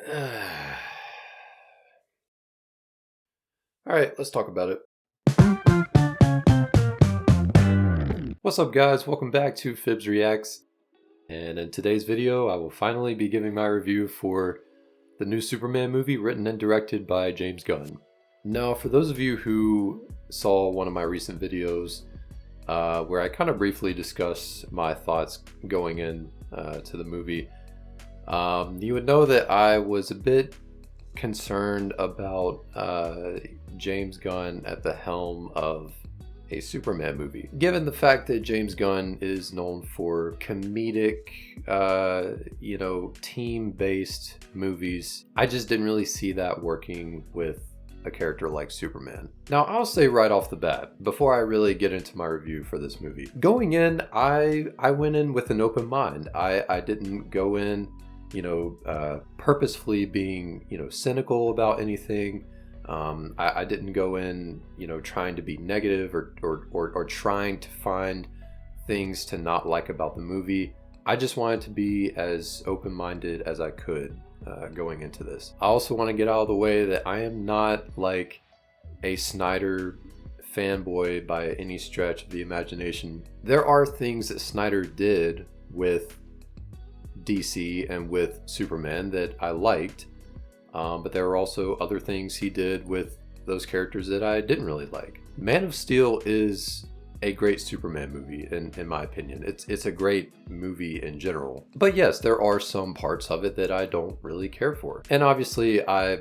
All right, let's talk about it. What's up, guys? Welcome back to Fibs Reacts. And in today's video, I will finally be giving my review for the new Superman movie written and directed by James Gunn. Now, for those of you who saw one of my recent videos where I kind of briefly discuss my thoughts going in to the movie, you would know that I was a bit concerned about James Gunn at the helm of a Superman movie. Given the fact that James Gunn is known for comedic, team-based movies, I just didn't really see that working with a character like Superman. Now, I'll say right off the bat, before I really get into my review for this movie, going in, I went in with an open mind. I didn't go in purposefully being, cynical about anything. I didn't go in, trying to be negative or trying to find things to not like about the movie. I just wanted to be as open-minded as I could going into this. I also want to get out of the way that I am not like a Snyder fanboy by any stretch of the imagination. There are things that Snyder did with DC and with Superman that I liked, but there were also other things he did with those characters that I didn't really like. Man of Steel is a great Superman movie in my opinion. It's a great movie in general. But yes, there are some parts of it that I don't really care for. And obviously I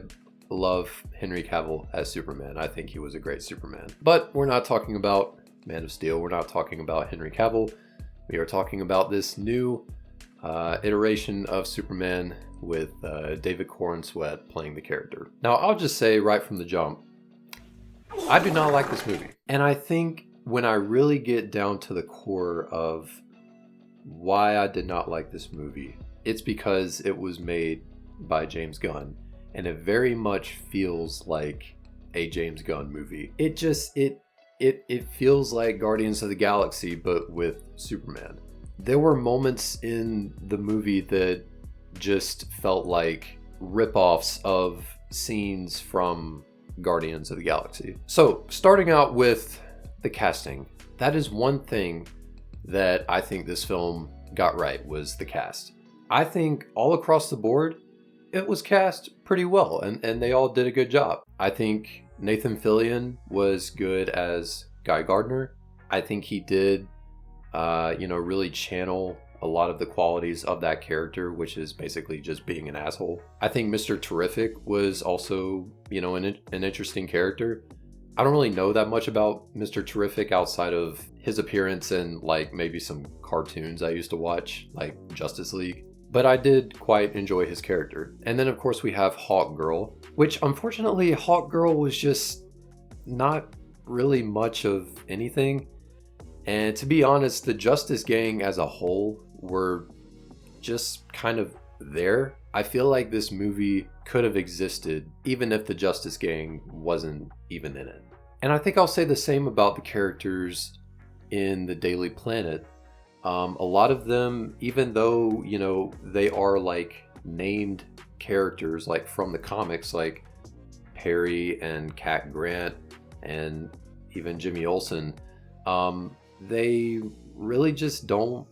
love Henry Cavill as Superman. I think he was a great Superman. But we're not talking about Man of Steel. We're not talking about Henry Cavill. We are talking about this new iteration of Superman with David Corenswet playing the character. Now, I'll just say right from the jump, I do not like this movie. And I think when I really get down to the core of why I did not like this movie, it's because it was made by James Gunn. And it very much feels like a James Gunn movie. It feels like Guardians of the Galaxy, but with Superman. There were moments in the movie that just felt like rip-offs of scenes from Guardians of the Galaxy. So, starting out with the casting, that is one thing that I think this film got right, was the cast. I think all across the board, it was cast pretty well, and they all did a good job. I think Nathan Fillion was good as Guy Gardner. I think he did really channel a lot of the qualities of that character, which is basically just being an asshole. I think Mr. Terrific was also, an interesting character. I don't really know that much about Mr. Terrific outside of his appearance in like maybe some cartoons I used to watch, like Justice League. But I did quite enjoy his character. And then of course we have Hawk Girl, which unfortunately Hawk Girl was just not really much of anything. And to be honest, the Justice Gang as a whole were just kind of there. I feel like this movie could have existed even if the Justice Gang wasn't even in it. And I think I'll say the same about the characters in the Daily Planet. A lot of them, even though, they are like named characters like from the comics, like Perry and Cat Grant and even Jimmy Olsen, they really just don't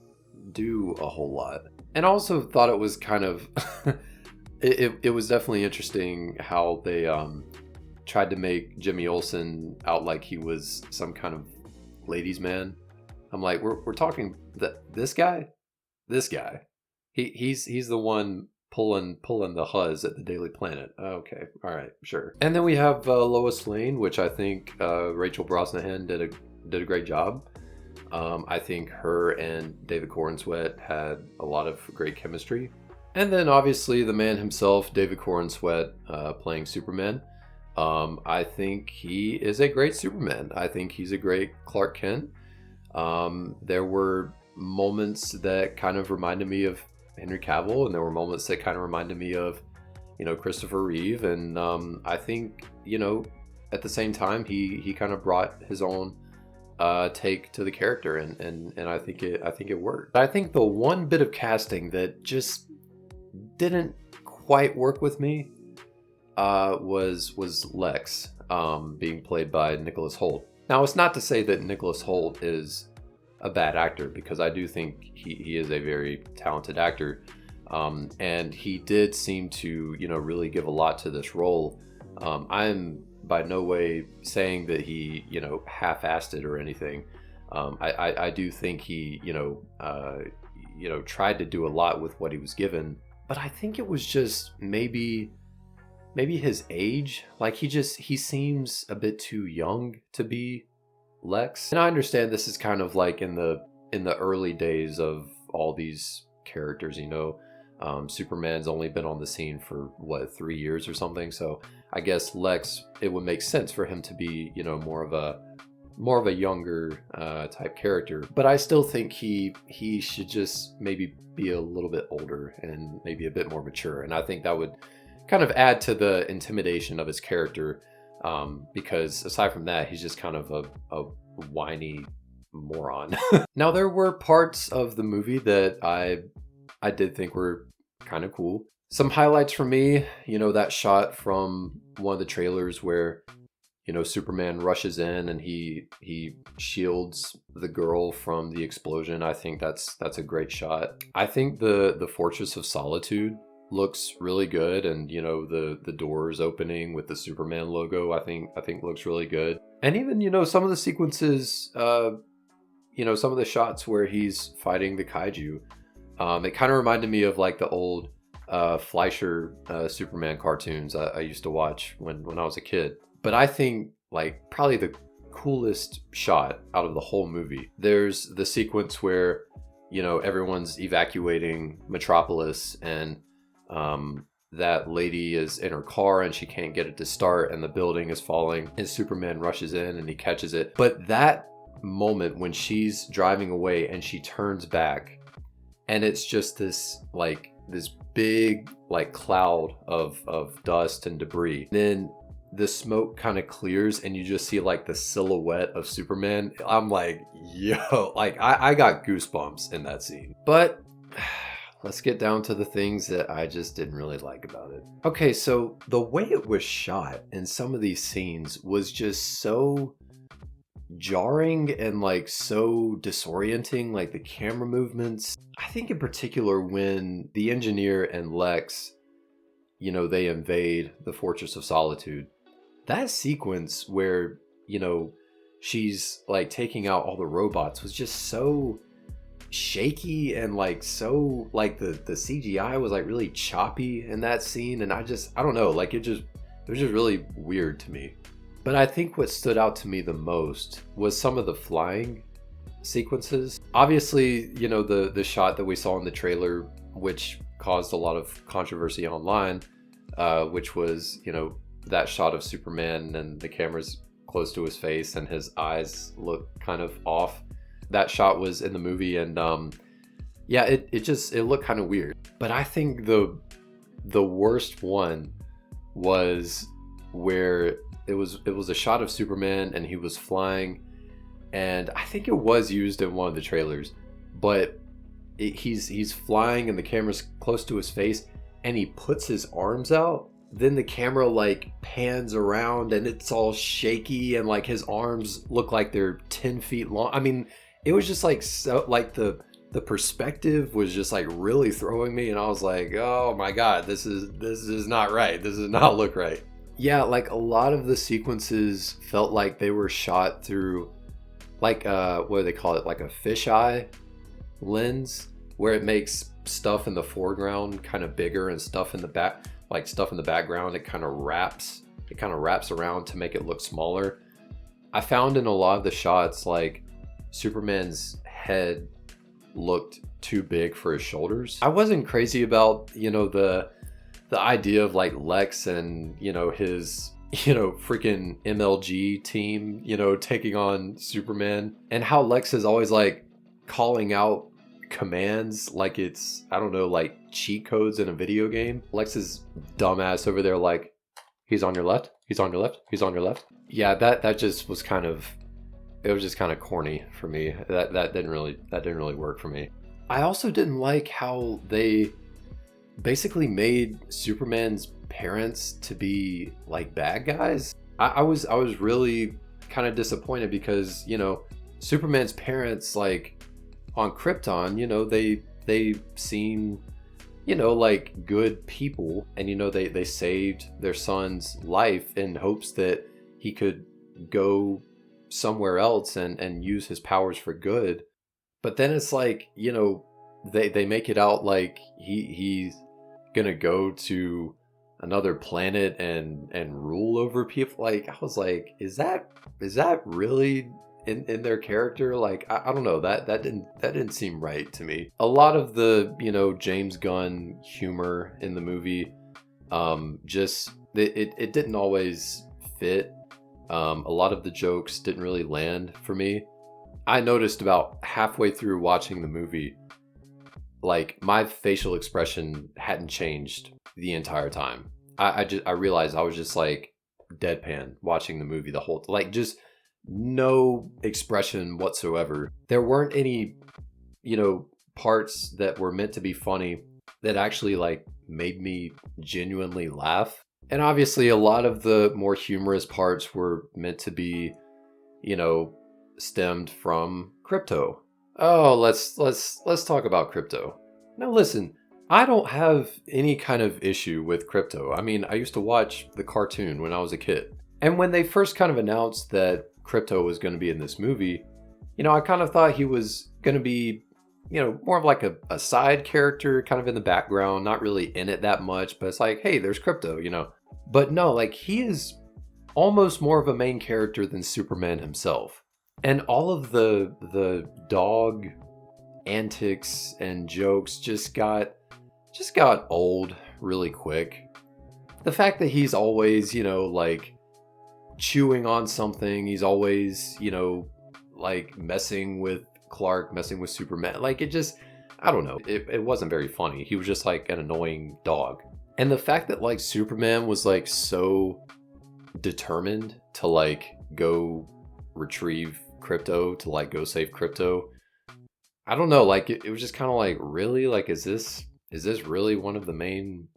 do a whole lot. And I also thought it was kind of it was definitely interesting how they tried to make Jimmy Olsen out like he was some kind of ladies' man. I'm like, we're talking this guy, he's the one pulling the huzz at the Daily Planet. Okay, all right, sure. And then we have Lois Lane, which I think Rachel Brosnahan did a great job. I think her and David Corenswet had a lot of great chemistry. And then obviously the man himself, David Corenswet, playing Superman. I think he is a great Superman. I think he's a great Clark Kent. There were moments that kind of reminded me of Henry Cavill, and there were moments that kind of reminded me of, Christopher Reeve. And I think, at the same time, he kind of brought his own take to the character, and I think it worked. I think the one bit of casting that just didn't quite work with me was Lex, being played by Nicholas Hoult. Now, it's not to say that Nicholas Hoult is a bad actor, because I do think he is a very talented actor, and he did seem to, you know, really give a lot to this role. I'm by no way saying that he, you know, half-assed it or anything. I do think he, tried to do a lot with what he was given, but I think it was just maybe his age. Like, he seems a bit too young to be Lex. And I understand this is kind of like in the early days of all these characters, you know. Superman's only been on the scene for what, 3 years or something, so I guess Lex, it would make sense for him to be, you know, more of a younger type character. But I still think he should just maybe be a little bit older and maybe a bit more mature, and I think that would kind of add to the intimidation of his character, because aside from that, he's just kind of a whiny moron. Now, there were parts of the movie that I did think were kind of cool. Some highlights for me, you know, that shot from one of the trailers where, you know, Superman rushes in and he shields the girl from the explosion. I think that's a great shot. I think the Fortress of Solitude looks really good, and you know, the doors opening with the Superman logo, I think looks really good. And even, you know, some of the sequences, you know, some of the shots where he's fighting the kaiju, it kind of reminded me of like the old Fleischer Superman cartoons I used to watch when I was a kid. But I think like probably the coolest shot out of the whole movie, there's the sequence where, you know, everyone's evacuating Metropolis, and that lady is in her car and she can't get it to start and the building is falling, and Superman rushes in and he catches it. But that moment when she's driving away and she turns back, and it's just this big like cloud of dust and debris, then the smoke kind of clears and you just see like the silhouette of Superman. I'm like, yo, like I got goosebumps in that scene. But let's get down to the things that I just didn't really like about it. Okay, so the way it was shot in some of these scenes was just so jarring and like so disorienting, like the camera movements. I think in particular when the engineer and Lex, you know, they invade the Fortress of Solitude, that sequence where, you know, she's like taking out all the robots was just so shaky, and like so like the CGI was like really choppy in that scene, and I don't know, like it was just really weird to me. But I think what stood out to me the most was some of the flying sequences. Obviously, you know, the shot that we saw in the trailer, which caused a lot of controversy online, which was, you know, that shot of Superman and the camera's close to his face and his eyes look kind of off. That shot was in the movie, and yeah, it looked kind of weird. But I think the worst one was where it was a shot of Superman and he was flying, and I think it was used in one of the trailers, but he's flying and the camera's close to his face and he puts his arms out. Then the camera like pans around and it's all shaky and like his arms look like they're 10 feet long. I mean, it was just like so, like the perspective was just like really throwing me, and I was like, oh my god, this is not right. This does not look right. Yeah, like a lot of the sequences felt like they were shot through like what do they call it, like a fisheye lens, where it makes stuff in the foreground kind of bigger and stuff in the back, like stuff in the background, it kind of wraps around to make it look smaller. I found in a lot of the shots, like Superman's head looked too big for his shoulders. I wasn't crazy about, you know, the idea of like Lex and, you know, his, you know, freaking MLG team, you know, taking on Superman, and how Lex is always like calling out commands like it's, I don't know, like cheat codes in a video game. Lex's dumbass over there like, he's on your left, he's on your left, he's on your left. Yeah, that just was kind of, it was just kind of corny for me. That didn't really work for me. I also didn't like how they basically made Superman's parents to be like bad guys. I was really kind of disappointed because, Superman's parents, like, on Krypton, they seem, like good people, and they saved their son's life in hopes that he could go somewhere else and use his powers for good. But then it's like, they make it out like he's gonna go to another planet and rule over people. Like, I was like, is that really in their character? Like, I don't know, that didn't seem right to me. A lot of the James Gunn humor in the movie, just it didn't always fit. A lot of the jokes didn't really land for me. I noticed about halfway through watching the movie, like, my facial expression hadn't changed the entire time. I realized I was just like deadpan watching the movie the whole, like, just no expression whatsoever. There weren't any, parts that were meant to be funny that actually, like, made me genuinely laugh. And obviously a lot of the more humorous parts were meant to be, stemmed from Krypto. Oh, let's talk about Krypto. Now listen, I don't have any kind of issue with Krypto. I mean, I used to watch the cartoon when I was a kid. And when they first kind of announced that Krypto was going to be in this movie, I kind of thought he was going to be, more of like a side character, kind of in the background, not really in it that much, but it's like, hey, there's Krypto. But no, like, he is almost more of a main character than Superman himself. And all of the dog antics and jokes just got old really quick. The fact that he's always, like, chewing on something, he's always, like, messing with Clark, messing with Superman, like, it just, I don't know, it wasn't very funny. He was just like an annoying dog. And the fact that, like, Superman was, like, so determined to, like, go retrieve Krypto, to, like, go save Krypto, I don't know, like, it was just kind of like, really, like, is this really one of the main,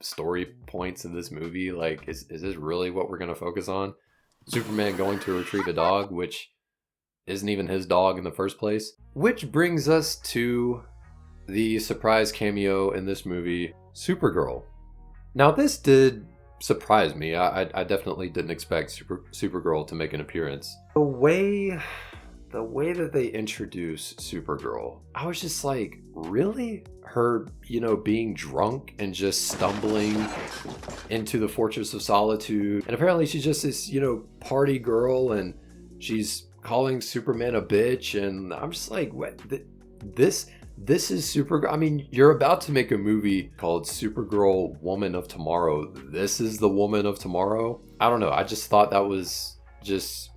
story points in this movie? Like, is this really what we're gonna focus on? Superman going to retrieve a dog, which isn't even his dog in the first place. Which brings us to the surprise cameo in this movie, Supergirl. Now, this did surprise me. I definitely didn't expect Supergirl to make an appearance. The way that they introduce Supergirl, I was just like, really? Her, being drunk and just stumbling into the Fortress of Solitude. And apparently she's just this, party girl, and she's calling Superman a bitch. And I'm just like, what? This is Supergirl. I mean, you're about to make a movie called Supergirl Woman of Tomorrow. This is the Woman of Tomorrow? I don't know. I just thought that was just...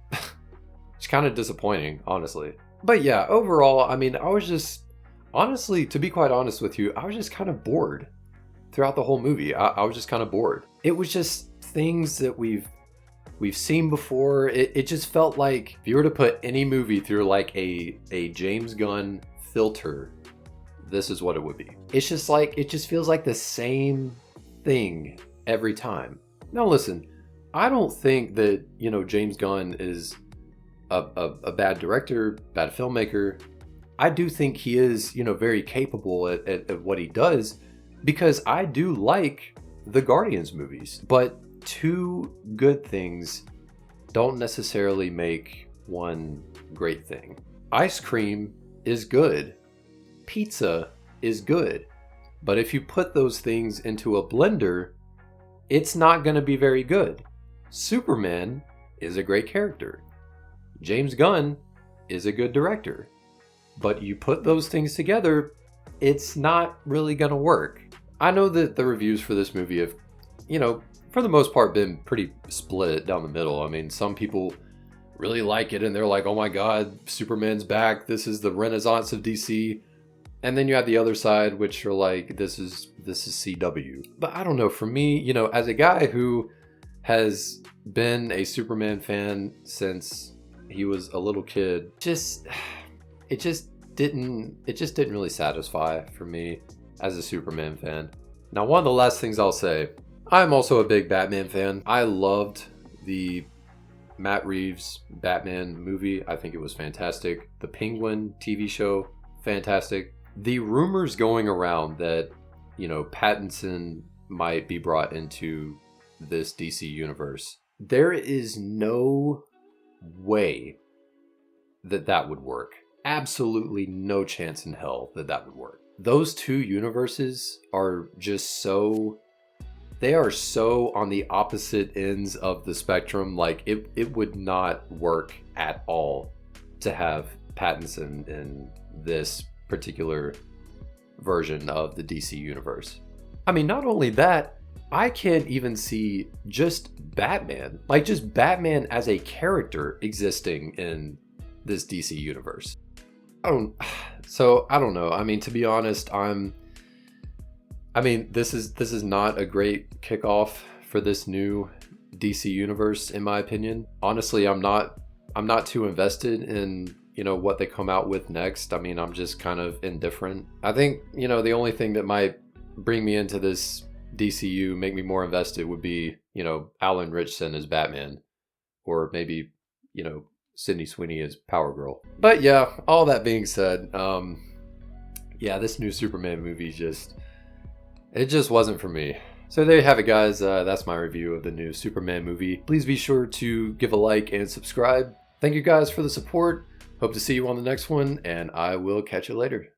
it's kind of disappointing, honestly. But yeah, overall, I mean, I was just... honestly, to be quite honest with you, I was just kind of bored throughout the whole movie. I was just kind of bored. It was just things that we've seen before. It just felt like if you were to put any movie through, like, a James Gunn filter, this is what it would be. It's just like, it just feels like the same thing every time. Now listen, I don't think that, James Gunn is a bad director, bad filmmaker. I do think he is, very capable at what he does, because I do like the Guardians movies. But two good things don't necessarily make one great thing. Ice cream is good. Pizza is good. But if you put those things into a blender, it's not going to be very good. Superman is a great character. James Gunn is a good director. But you put those things together, it's not really going to work. I know that the reviews for this movie have, for the most part, been pretty split down the middle. I mean, some people really like it and they're like, oh my god, Superman's back, this is the renaissance of DC. And then you have the other side, which are like, this is CW. But I don't know, for me, as a guy who has been a Superman fan since he was a little kid, it just didn't really satisfy for me. as a Superman fan. Now, one of the last things I'll say, I'm also a big Batman fan. I loved the Matt Reeves Batman movie. I think it was fantastic. The Penguin TV show, fantastic. The rumors going around that, you know, Pattinson might be brought into this DC universe, there is no way that that would work. Absolutely no chance in hell that that would work. Those two universes are just so, they are so on the opposite ends of the spectrum. Like it would not work at all to have Pattinson in this particular version of the DC universe. I mean, not only that, I can't even see just Batman, like just Batman as a character existing in this DC universe. I don't know. I mean, to be honest, this is not a great kickoff for this new DC universe, in my opinion. Honestly, I'm not too invested in, you know, what they come out with next. I mean, I'm just kind of indifferent. I think, you know, the only thing that might bring me into this DCU, make me more invested, would be, you know, Alan Ritchson as Batman, or maybe, you know, Sydney Sweeney as Power Girl. But yeah, all that being said, yeah, this new Superman movie just wasn't for me. So there you have it, guys. That's my review of the new Superman movie. Please be sure to give a like and subscribe. Thank you guys for the support. Hope to see you on the next one, and I will catch you later.